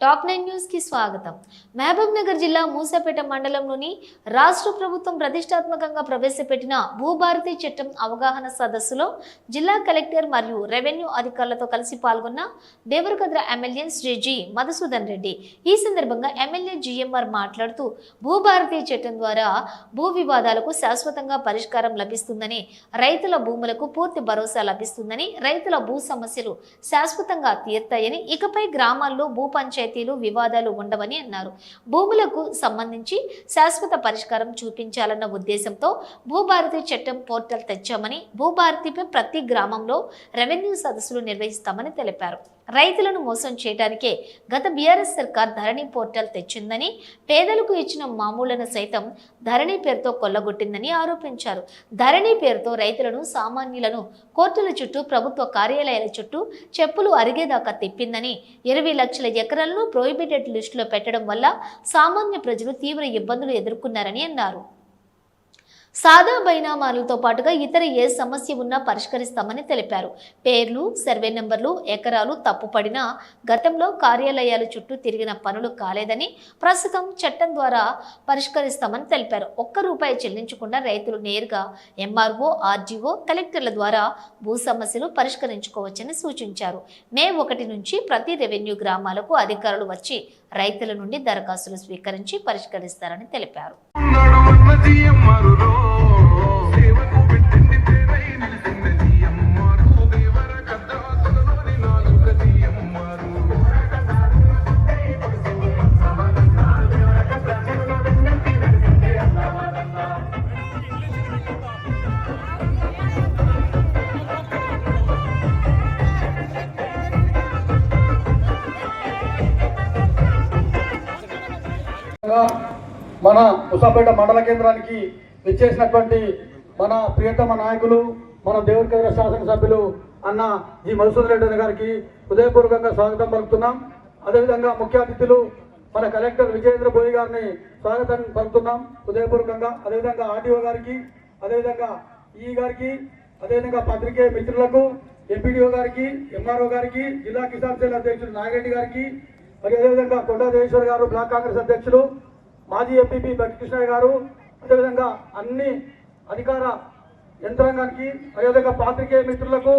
Top 9 news కి స్వాగతం. మహబూబ్ నగర్ జిల్లా మూసాపేట మండలంలోని రాష్ట్ర ప్రభుత్వం ప్రతిష్టాత్మకంగా ప్రవేశపెట్టిన భూభారతి చట్టం అవగాహన సదస్సులో జిల్లా కలెక్టర్ మరియు రెవెన్యూ అధికారులతో కలిసి పాల్గొన్న దేవరకద్ర ఎమ్మెల్యే శ్రీ జి మధుసూదన్ రెడ్డి. ఈ సందర్భంగా ఎమ్మెల్యే జిఎంఆర్ మాట్లాడుతూ భూభారతి చట్టం ద్వారా భూ వివాదాలకు శాశ్వతంగా పరిష్కారం లభిస్తుందని, రైతుల భూములకు పూర్తి భరోసా లభిస్తుందని, రైతుల భూ సమస్యలు శాశ్వతంగా తీర్తాయని, ఇకపై గ్రామాల్లో భూ పంచాయతీలు వివాదాలు ఉండవని అన్నారు. భూములకు సంబంధించి శాశ్వత పరిష్కారం చూపించాలన్న ఉద్దేశంతో భూభారతి చట్టం పోర్టల్ తెచ్చామని, భూభారతిపై ప్రతి గ్రామంలో రెవెన్యూ సదస్సులు నిర్వహిస్తామని తెలిపారు. రైతులను మోసం చేయడానికే గత బీఆర్ఎస్ సర్కార్ ధరణి పోర్టల్ తెచ్చిందని, పేదలకు ఇచ్చిన మామూళ్లను సైతం ధరణి పేరుతో కొల్లగొట్టిందని ఆరోపించారు. ధరణి పేరుతో రైతులను, సామాన్యులను కోర్టుల చుట్టూ, ప్రభుత్వ కార్యాలయాల చుట్టూ చెప్పులు అరిగేదాకా తిప్పిందని, 20 లక్షల ఎకరాలను ప్రొహిబిటెడ్ లిస్టులో పెట్టడం వల్ల సామాన్య ప్రజలు తీవ్ర ఇబ్బందులు ఎదుర్కొన్నారని అన్నారు. సాదా బైనామాలతో పాటుగా ఇతర ఏ సమస్య ఉన్నా పరిష్కరిస్తామని తెలిపారు. పేర్లు, సర్వే నెంబర్లు, ఎకరాలు తప్పుపడినా గతంలో కార్యాలయాల చుట్టూ తిరిగిన పనులు కాలేదని, ప్రస్తుతం చట్టం ద్వారా పరిష్కరిస్తామని తెలిపారు. ₹1 చెల్లించకుండా రైతులు నేరుగా ఎంఆర్ఓ, ఆర్డీఓ, కలెక్టర్ల ద్వారా భూ సమస్యలు పరిష్కరించుకోవచ్చని సూచించారు. మే 1 నుంచి ప్రతి రెవెన్యూ గ్రామాలకు అధికారులు వచ్చి రైతుల నుండి దరఖాస్తులు స్వీకరించి పరిష్కరిస్తారని తెలిపారు. మన ముసాపేట మండల కేంద్రానికి విచ్చేసినటువంటి మన ప్రియతమ నాయకులు, మన దేవరకద్ర శాసనసభ్యులు అన్న జి మధుసూదన్ రెడ్డి గారికి హృదయపూర్వకంగా స్వాగతం పలుకుతున్నాం. అదేవిధంగా ముఖ్య అతిథులు మన కలెక్టర్ విజయేంద్ర బోయి గారిని స్వాగతం పలుకుతున్నాం హృదయపూర్వకంగా. అదేవిధంగా ఆర్డీఓ గారికి, అదేవిధంగా ఈ గారికి, అదేవిధంగా పత్రికే మిత్రులకు, ఎంపీడీఓ గారికి, ఎంఆర్ఓ గారికి, జిల్లా కిసాన్ సెల్ అధ్యక్షుడు నాగిరెడ్డి గారికి, మరి అదేవిధంగా కొండా దేవేశ్వర్ గారు బ్లాక్ కాంగ్రెస్ అధ్యక్షులు, మాజీ ఎంపీపీ బట్టికృష్ణయ్య గారు, అదేవిధంగా అన్ని అధికార యంత్రాంగానికి, అదేవిధంగా పాత్రికేయ మిత్రులకు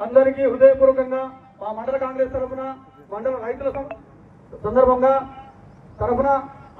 అందరికీ హృదయపూర్వకంగా మా మండల కాంగ్రెస్ తరఫున, మండల రైతుల సందర్భంగా తరఫున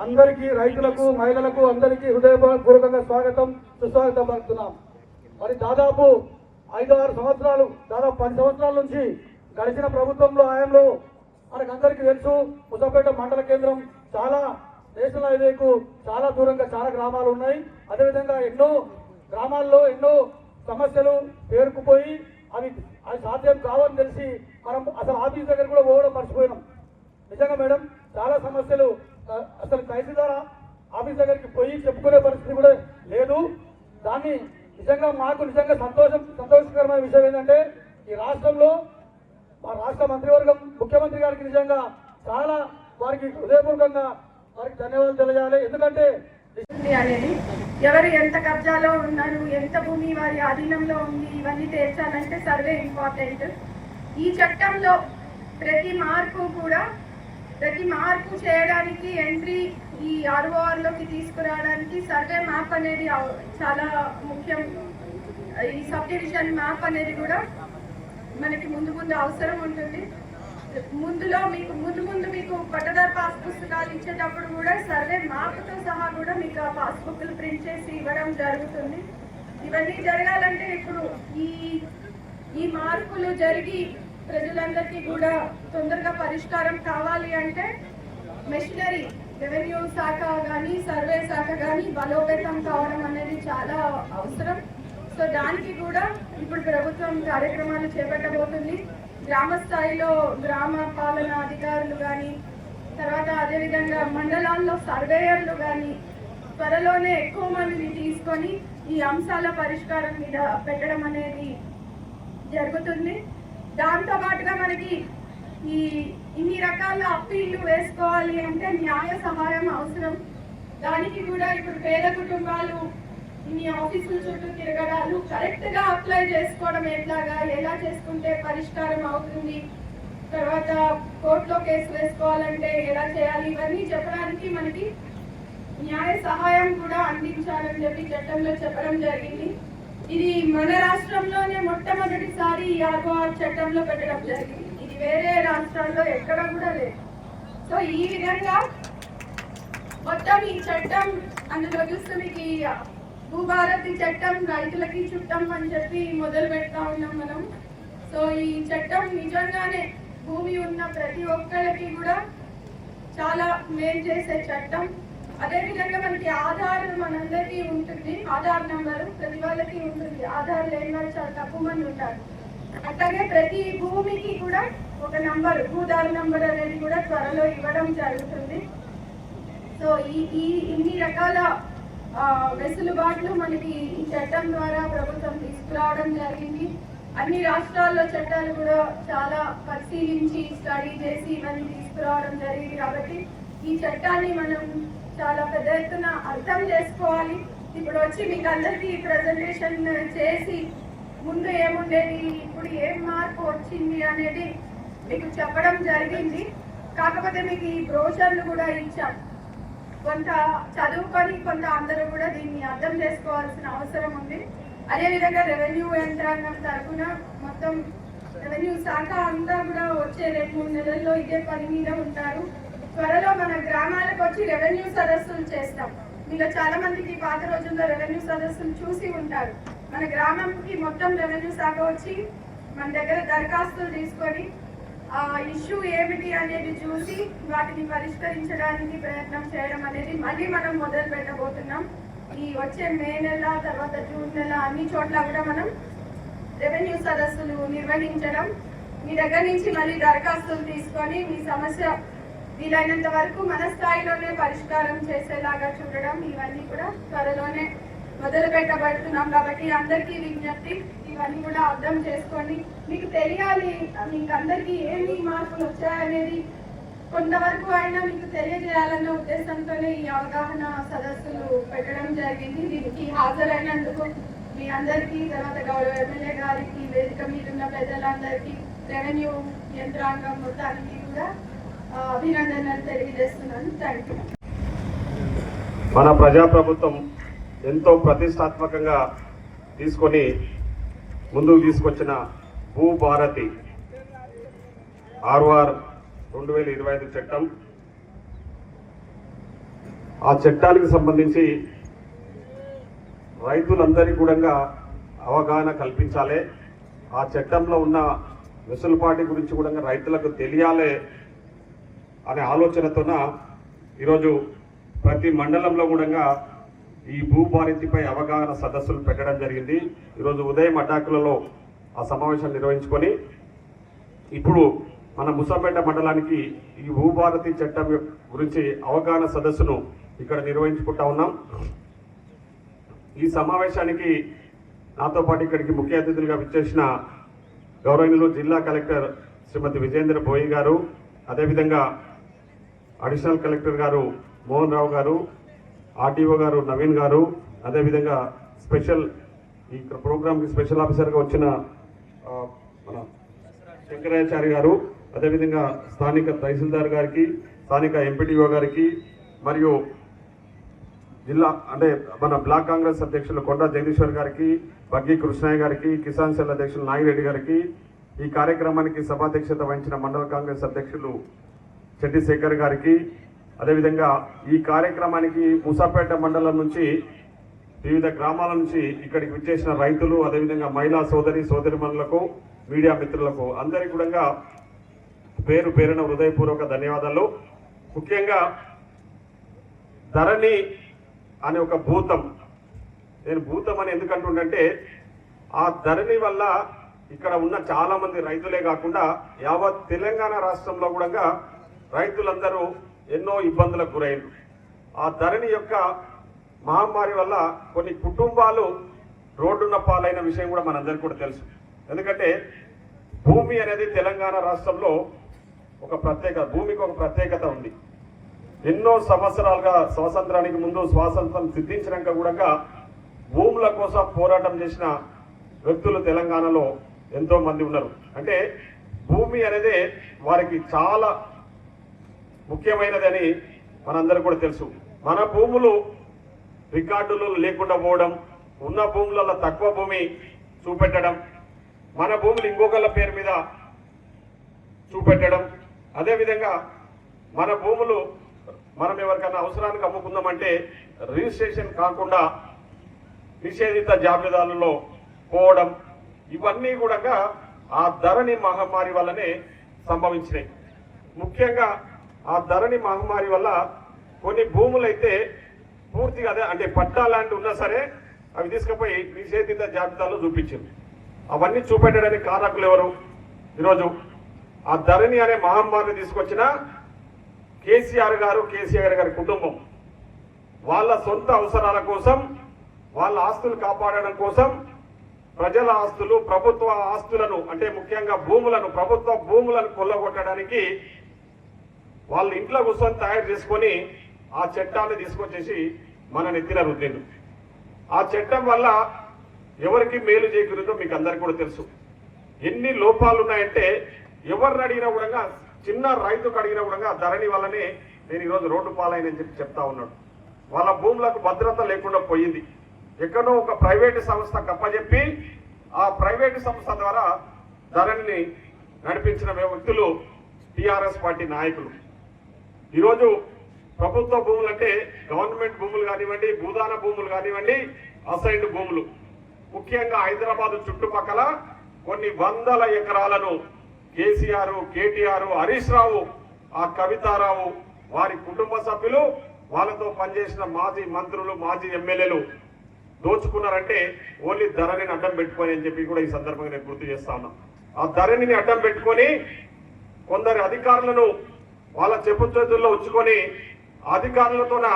అందరికీ, రైతులకు, మహిళలకు అందరికీ హృదయపూర్వకంగా స్వాగతం, సుస్వాగతం పలుకుతున్నాం. మరి దాదాపు 5-6 సంవత్సరాలు, దాదాపు 10 సంవత్సరాల నుంచి గడిచిన ప్రభుత్వంలో హయాంలో మనకందరికీ తెలుసు, ముసాపేట మండల కేంద్రం చాలా నేషనల్ హైవేకు చాలా దూరంగా చాలా గ్రామాలు ఉన్నాయి. అదేవిధంగా ఎన్నో గ్రామాల్లో ఎన్నో సమస్యలు పేరుకుపోయి అవి సాధ్యం కావని తెలిసి మనం అసలు ఆఫీస్ దగ్గర కూడా పోవడం మర్చిపోయినాం. నిజంగా మేడం, చాలా సమస్యలు అసలు తహసీల్దార్ ఆఫీస్ దగ్గరికి పోయి చెప్పుకునే పరిస్థితి కూడా లేదు. దాన్ని నిజంగా మాకు నిజంగా సంతోషకరమైన విషయం ఏంటంటే, ఈ రాష్ట్రంలో మా రాష్ట్ర మంత్రివర్గం, ముఖ్యమంత్రి గారికి నిజంగా చాలా వారికి హృదయపూర్వకంగా వారికి ధన్యవాదాలు తెలియాలి. ఎందుకంటే అనేది ఎవరు ఎంత కబ్జాలో ఉన్నారు, ఎంత భూమి వారి ఆధీనంలో ఉంది, ఇవన్నీ తేల్చాలంటే సర్వే ఇంపార్టెంట్. ఈ చట్టంలో ప్రతి మార్పు చేయడానికి, ఎంట్రీ ఈ ఆర్ఓఆర్లోకి తీసుకురావడానికి సర్వే మ్యాప్ అనేది చాలా ముఖ్యం. ఈ సబ్ డివిజన్ మ్యాప్ అనేది కూడా మనకి ముందు అవసరం ఉంటుంది. ముందు మీకు పట్టదారు పాస్ పుస్తకాలు ఇచ్చేటప్పుడు కూడా సర్వే మ్యాప్తో సహా కూడా మీకు ఆ పాస్బుక్లు ప్రింట్ చేసి ఇవ్వడం జరుగుతుంది. ఇవన్నీ జరగాలంటే ఇప్పుడు ఈ మార్పులు జరిగి ప్రజలందరికీ కూడా తొందరగా పరిష్కారం కావాలి అంటే మెషినరీ, రెవెన్యూ శాఖ కానీ, సర్వే శాఖ కానీ బలోపేతం కావడం అనేది చాలా అవసరం. సో దానికి కూడా ఇప్పుడు ప్రభుత్వం కార్యక్రమాలు చేపట్టబోతుంది. గ్రామ స్థాయిలో గ్రామ పాలన అధికారులు కానీ, తర్వాత అదేవిధంగా మండలాల్లో సర్వేయర్లు కానీ త్వరలోనే ఎక్కువ మందిని తీసుకొని ఈ అంశాల పరిష్కారం మీద పెట్టడం అనేది జరుగుతుంది. దాంతో పాటుగా మనకి ఇన్ని రకాల అప్పీళ్లు వేసుకోవాలి అంటే న్యాయ సహాయం అవసరం. దానికి కూడా ఇప్పుడు పేద కుటుంబాలు ఇన్ని ఆఫీసుల చుట్టూ తిరగడాలు, కరెక్ట్గా అప్లై చేసుకోవడం ఎలా చేసుకుంటే పరిష్కారం అవుతుంది, తర్వాత కోర్టులో కేసు వేసుకోవాలంటే ఎలా చేయాలి, ఇవన్నీ చెప్పడానికి మనకి న్యాయ సహాయం కూడా అందించాలని చెప్పి చట్టంలో చెప్పడం జరిగింది. ఇది మన రాష్ట్రంలోనే మొట్టమొదటిసారి ఈ ఆర్ఓఆర్ చట్టంలో పెట్టడం జరిగింది. ఇది వేరే రాష్ట్రాల్లో ఎక్కడ కూడా లేదు. సో ఈ విధంగా మొత్తం ఈ చట్టం అందులో చూస్తే మీకు ఈ భూభారతి చట్టం రైతులకి చుట్టం అని చెప్పి మొదలు పెడతా ఉన్నాం మనం. సో ఈ చట్టం నిజంగానే భూమి ఉన్న ప్రతి ఒక్కరికి కూడా చాలా మేలు చేసే చట్టం. అదేవిధంగా మనకి ఆధార్ మనందరికీ ఉంటుంది, ఆధార్ నంబరు ప్రతి వాళ్ళకి ఉంటుంది. ఆధార్ లేని వాళ్ళు చాలా తక్కువ మంది ఉంటారు. అట్లాగే ప్రతి భూమికి కూడా ఒక నంబర్, భూధార్ నంబర్ అనేది కూడా త్వరలో ఇవ్వడం జరుగుతుంది. సో ఈ ఇన్ని రకాల వెసులుబాట్లు మనకి ఈ చట్టం ద్వారా ప్రభుత్వం తీసుకురావడం జరిగింది. అన్ని రాష్ట్రాల్లో చట్టాలు కూడా చాలా పరిశీలించి స్టడీ చేసి ఇవన్నీ తీసుకురావడం జరిగింది. కాబట్టి ఈ చట్టాన్ని మనం చాలా పెద్ద ఎత్తున అర్థం చేసుకోవాలి. ఇప్పుడు వచ్చి మీకు అందరికీ ప్రజెంటేషన్ చేసి ముందు ఏముండేది, ఇప్పుడు ఏం మార్పు వచ్చింది అనేది మీకు చెప్పడం జరిగింది. కాకపోతే మీకు ఈ బ్రోషర్లు కూడా ఇచ్చాం. కొంత చదువుకొని కొంత అందరూ కూడా దీన్ని అర్థం చేసుకోవాల్సిన అవసరం ఉంది. అదేవిధంగా రెవెన్యూ యంత్రాంగం తరఫున మొత్తం రెవెన్యూ శాఖ అంతా కూడా వచ్చే 2-3 నెలల్లో ఇదే పని మీద ఉంటారు. త్వరలో మన గ్రామాలకు వచ్చి రెవెన్యూ సదస్సులు చేస్తాం. మీలో చాలా మందికి పాత రోజుల్లో రెవెన్యూ సదస్సులు చూసి ఉంటారు. మన గ్రామంకి మొత్తం రెవెన్యూ శాఖ వచ్చి మన దగ్గర దరఖాస్తులు తీసుకొని ఆ ఇష్యూ ఏమిటి అనేది చూసి వాటిని పరిష్కరించడానికి ప్రయత్నం చేయడం అనేది మళ్ళీ మనం మొదలు పెట్టబోతున్నాం. ఈ వచ్చే మే నెల తర్వాత జూన్ నెల అన్ని చోట్ల కూడా మనం రెవెన్యూ సదస్సులు నిర్వహించడం, మీ దగ్గర నుంచి మళ్ళీ దరఖాస్తులు తీసుకొని మీ సమస్య వీలైనంత వరకు మన స్థాయిలోనే పరిష్కారం చేసేలాగా చూడడం, ఇవన్నీ కూడా త్వరలోనే మొదలు పెట్టబడుతున్నాం. కాబట్టి అందరికీ విజ్ఞప్తి, ఇవన్నీ కూడా అర్థం చేసుకొని మీకు తెలియాలి, మీకు అందరికీ ఏమి మార్పులు వచ్చాయనేది కొంతవరకు అయినా మీకు తెలియజేయాలన్న ఉద్దేశంతోనే ఈ అవగాహన సదస్సులు పెట్టడం జరిగింది. దీనికి హాజరైనందుకు మీ అందరికీ, తర్వాత గౌరవ ఎమ్మెల్యే గారికి, వేదిక మీద ఉన్న పెద్దలందరికీ, రెవెన్యూ యంత్రాంగం మొత్తానికి కూడా అభినందనలు తెలియజేస్తున్నాను. Thank you. మన ప్రజాప్రభుత్వం ఎంతో ప్రతిష్టాత్మకంగా తీసుకొని ముందుకు తీసుకొచ్చిన భూభారతి ఆర్ఓఆర్ 2025 చట్టం, ఆ చట్టానికి సంబంధించి రైతులందరికీ కూడా అవగాహన కల్పించాలి. ఆ చట్టంలో ఉన్న వెసులుబాటు గురించి కూడా రైతులకు తెలియాలి అనే ఆలోచనతోన ఈరోజు ప్రతి మండలంలో కూడా ఈ భూభారతిపై అవగాహన సదస్సులు పెట్టడం జరిగింది. ఈరోజు ఉదయం అడ్డాకులలో ఆ సమావేశం నిర్వహించుకొని ఇప్పుడు మన ముసాపేట మండలానికి ఈ భూభారతి చట్టం గురించి అవగాహన సదస్సును ఇక్కడ నిర్వహించుకుంటా ఉన్నాం. ఈ సమావేశానికి నాతో పాటు ఇక్కడికి ముఖ్య అతిథులుగా విచ్చేసిన గౌరవనీయులు జిల్లా కలెక్టర్ శ్రీమతి విజేంద్ర బోయి గారు, అదేవిధంగా అడిషనల్ కలెక్టర్ గారు మోహన్ రావు గారు, ఆర్టీఓ గారు నవీన్ గారు, అదేవిధంగా స్పెషల్ ఈ ప్రోగ్రామ్కి స్పెషల్ ఆఫీసర్గా వచ్చిన మన శంకరాచార్య గారు, అదేవిధంగా స్థానిక తహసీల్దార్ గారికి, స్థానిక ఎంపీటీఓ గారికి, మరియు జిల్లా అంటే మన బ్లాక్ కాంగ్రెస్ అధ్యక్షులు కొండా జగదీశ్వర్ గారికి, బగ్గి కృష్ణయ్య గారికి, కిసాన్ సెల్ అధ్యక్షులు నాగిరెడ్డి గారికి, ఈ కార్యక్రమానికి సభాధ్యక్షత వహించిన మండల కాంగ్రెస్ అధ్యక్షులు చెట్టి శేఖర్ గారికి, అదేవిధంగా ఈ కార్యక్రమానికి ముసాపేట మండలం నుంచి వివిధ గ్రామాల నుంచి ఇక్కడికి విచ్చేసిన రైతులు, అదేవిధంగా మహిళా సోదరిమణులకు, మీడియా మిత్రులకు అందరికీ కూడా పేరు పేరున హృదయపూర్వక ధన్యవాదాలు. ముఖ్యంగా ధరణి అనే ఒక భూతం, నేను భూతం అని ఎందుకంటుండంటే ఆ ధరణి వల్ల ఇక్కడ ఉన్న చాలా మంది రైతులే కాకుండా యావత్ తెలంగాణ రాష్ట్రంలో కూడా రైతులందరూ ఎన్నో ఇబ్బందులకు గురైంది. ఆ ధరణి యొక్క మహమ్మారి వల్ల కొన్ని కుటుంబాలు రోడ్డున్న పాలైన విషయం కూడా మనందరికీ కూడా తెలుసు. ఎందుకంటే భూమి అనేది తెలంగాణ రాష్ట్రంలో ఒక భూమికి ఒక ప్రత్యేకత ఉంది. ఎన్నో సంవత్సరాలుగా స్వాతంత్రానికి ముందు స్వాతంత్రం సిద్ధించినాక కూడా భూముల కోసం పోరాటం చేసిన వ్యక్తులు తెలంగాణలో ఎంతో మంది ఉన్నారు. అంటే భూమి భూమి అనేది వారికి చాలా ముఖ్యమైనదని మనందరూ కూడా తెలుసు. మన భూములు రికార్డులు లేకుండా పోవడం, ఉన్న భూములలో తక్కువ భూమి చూపెట్టడం, మన భూములు ఇంకొకళ్ళ పేరు మీద చూపెట్టడం, అదేవిధంగా మన భూములు మనం ఎవరికైనా అవసరానికి అమ్ముకుందామంటే రిజిస్ట్రేషన్ కాకుండా నిషేధిత జాబితాలలో పోవడం, ఇవన్నీ కూడా ఆ ధరణి మహమ్మారి వల్లనే సంభవించినాయి. ముఖ్యంగా ఆ ధరణి మహమ్మారి వల్ల కొన్ని భూములైతే పూర్తిగా అదే అంటే పట్టా ల్యాండ్ ఉన్నా సరే అవి తీసుకుపోయి నిషేధిత జాబితాలో చూపించింది. అవన్నీ చూపెట్టడానికి కారకులు ఎవరు? ఈరోజు ఆ ధరణి అనే మహమ్మారిని తీసుకొచ్చిన కేసీఆర్ గారి కుటుంబం వాళ్ళ సొంత అవసరాల కోసం, వాళ్ళ ఆస్తులు కాపాడడం కోసం ప్రజల ఆస్తులు, ప్రభుత్వ ఆస్తులను అంటే ముఖ్యంగా భూములను, ప్రభుత్వ భూములను కొల్లగొట్టడానికి వాళ్ళ ఇంట్లో కూర్చొని తయారు చేసుకొని ఆ చట్టాన్ని తీసుకొచ్చేసి మన నెత్తిన రుద్దిండు. ఆ చట్టం వల్ల ఎవరికి మేలు చేకూరిందో మీకు అందరికీ కూడా తెలుసు. ఎన్ని లోపాలు ఉన్నాయంటే ఎవరిని అడిగినా కూడా, చిన్న రైతుకు అడిగినా కూడా ధరణి వల్లనే నేను ఈరోజు రోడ్డు పాలైనని చెప్పి చెప్తా ఉన్నాడు. వాళ్ళ భూములకు భద్రత లేకుండా పోయింది. ఎక్కడో ఒక ప్రైవేటు సంస్థ కప్పజెప్పి ఆ ప్రైవేటు సంస్థ ద్వారా ధరణిని నడిపించిన వ్యక్తులు టీఆర్ఎస్ పార్టీ నాయకులు. ఈరోజు ప్రభుత్వ భూములు అంటే గవర్నమెంట్ భూములు కానివ్వండి, భూదాన భూములు కానివ్వండి, అసైన్డ్ భూములు, ముఖ్యంగా హైదరాబాద్ చుట్టుపక్కల కొన్ని వందల ఎకరాలను కేసీఆర్, కేటీఆర్, హరీష్ రావు, ఆ కవితారావు, వారి కుటుంబ సభ్యులు, వాళ్ళతో పనిచేసిన మాజీ మంత్రులు, మాజీ ఎమ్మెల్యేలు దోచుకున్నారంటే ఓన్లీ ధరణిని అడ్డం పెట్టుకొని అని చెప్పి కూడా ఈ సందర్భంగా నేను గుర్తు చేస్తా ఉన్నా. ఆ ధరణిని అడ్డం పెట్టుకొని కొందరు అధికారులను వాళ్ళ చెప్పు చేతుల్లో ఉంచుకొని అధికారులతోన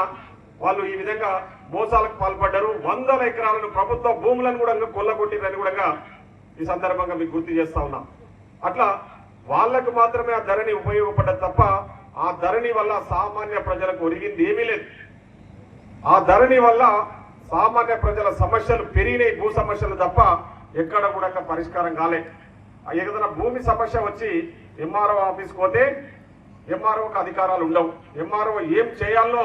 వాళ్ళు ఈ విధంగా మోసాలకు పాల్పడ్డారు. వందల ఎకరాలను ప్రభుత్వ భూములను కూడా కొల్లగొట్టిరని కూడా ఈ సందర్భంగా మీకు గుర్తు చేస్తా ఉన్నా. అట్లా వాళ్లకు మాత్రమే ఆ ధరణి ఉపయోగపడ్డది తప్ప ఆ ధరణి వల్ల సామాన్య ప్రజలకు ఒరిగింది ఏమీ లేదు. ఆ ధరణి వల్ల సామాన్య ప్రజల సమస్యలు పెరిగినాయి, భూ సమస్యలు తప్ప ఎక్కడ కూడా పరిష్కారం కాలే. ఏదైనా భూమి సమస్య వచ్చి ఎంఆర్ఓ ఆఫీస్కి పోతే ఎంఆర్ఓకి అధికారాలు ఉండవు. ఎంఆర్ఓ ఏం చేయాలో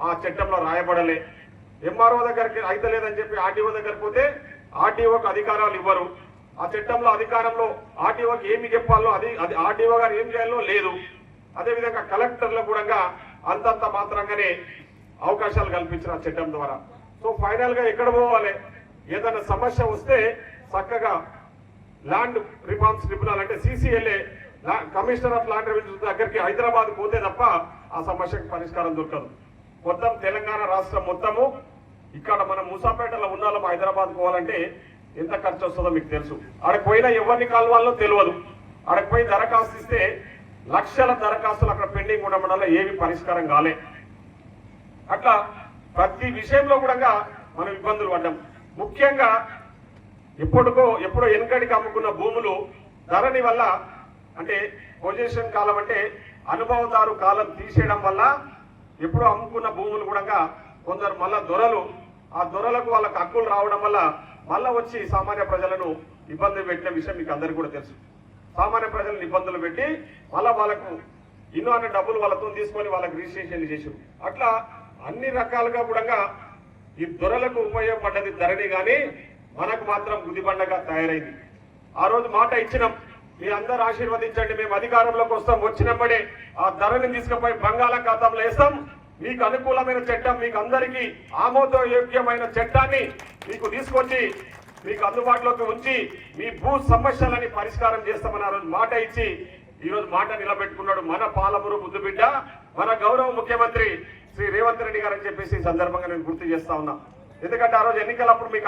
ఆ చట్టంలో రాయబడలే. ఎంఆర్ఓ దగ్గరికి అయితే లేదని చెప్పి ఆర్టీఓ దగ్గరికి పోతే ఆర్టీఓకి అధికారాలు ఇవ్వరు. ఆ చట్టంలో అధికారంలో ఆర్టీఓకి ఏమి చెప్పాలో అది ఆర్టీఓ గారు ఏం చేయాలో లేదు. అదేవిధంగా కలెక్టర్లు కూడా అంతంత మాత్రంగానే అవకాశాలు కల్పించిన చట్టం ద్వారా. సో ఫైనల్ గా ఎక్కడ పోవాలి? ఏదైనా సమస్య వస్తే చక్కగా ల్యాండ్ రిఫార్మ్స్ ట్రిబ్యునల్ అంటే CCLA, commissioner of land revenue దగ్గరికి హైదరాబాద్ పోతే తప్ప ఆ సమస్యకు పరిష్కారం దొరకదు. మొత్తం తెలంగాణ రాష్ట్రం మొత్తము ఇక్కడ మనం మూసాపేటలో ఉన్న వాళ్ళం హైదరాబాద్ పోవాలంటే ఎంత ఖర్చు వస్తుందో మీకు తెలుసు. ఆడకు పోయినా ఎవరిని కలవాలో తెలియదు. ఆడకు పోయి దరఖాస్తు ఇస్తే లక్షల దరఖాస్తులు అక్కడ పెండింగ్ ఉండడం వల్ల ఏమి పరిష్కారం కాలే. అట్లా ప్రతి విషయంలో కూడా మనం ఇబ్బందులు పడ్డాం. ముఖ్యంగా ఎప్పుడో వెనుకడికి అమ్ముకున్న భూములు ధరణి వల్ల అంటే పొజిషన్ కాలం అంటే అనుభవదారు కాలం తీసేయడం వల్ల ఎప్పుడో అమ్ముకున్న భూములు కూడా కొందరు మళ్ళా దొరలు, ఆ దొరలకు వాళ్ళకు హక్కులు రావడం వల్ల మళ్ళా వచ్చి సామాన్య ప్రజలను ఇబ్బందులు పెట్టిన విషయం మీకు అందరికీ కూడా తెలుసు. సామాన్య ప్రజలను ఇబ్బందులు పెట్టి మళ్ళా వాళ్ళకు ఇన్నో అనే డబ్బులు వాళ్ళతో తీసుకొని వాళ్ళకి రిజిస్ట్రేషన్లు చేసారు. అట్లా అన్ని రకాలుగా కూడా ఈ దొరలకు ఉపయోగపడ్డది ధరణి, కానీ మనకు మాత్రం గుదిబండగా తయారైంది. ఆ రోజు మాట ఇచ్చినాం, మీ అందరు ఆశీర్వదించండి, మేము అధికారంలోకి వస్తాం, వచ్చినప్పుడే ఆ ధరణిని తీసుకుపోయి బంగాళాఖాతంలో వేస్తాం, మీకు అనుకూలమైన చట్టం, మీకు అందరికీ ఆమోదయోగ్యమైన చట్టాన్ని మీకు తీసుకొచ్చి మీకు అందుబాటులోకి ఉంచి మీ భూ సమస్యలని పరిష్కారం చేస్తామని ఆ రోజు మాట ఇచ్చి ఈ రోజు మాట నిలబెట్టుకున్నాడు మన పాలమూరు ముద్దుబిడ్డ, మన గౌరవ ముఖ్యమంత్రి శ్రీ రేవంత్ రెడ్డి గారు అని చెప్పేసి ఈ సందర్భంగా నేను గుర్తు చేస్తా ఉన్నా. ఎందుకంటే ఆ రోజు ఎన్నికలప్పుడు మీకు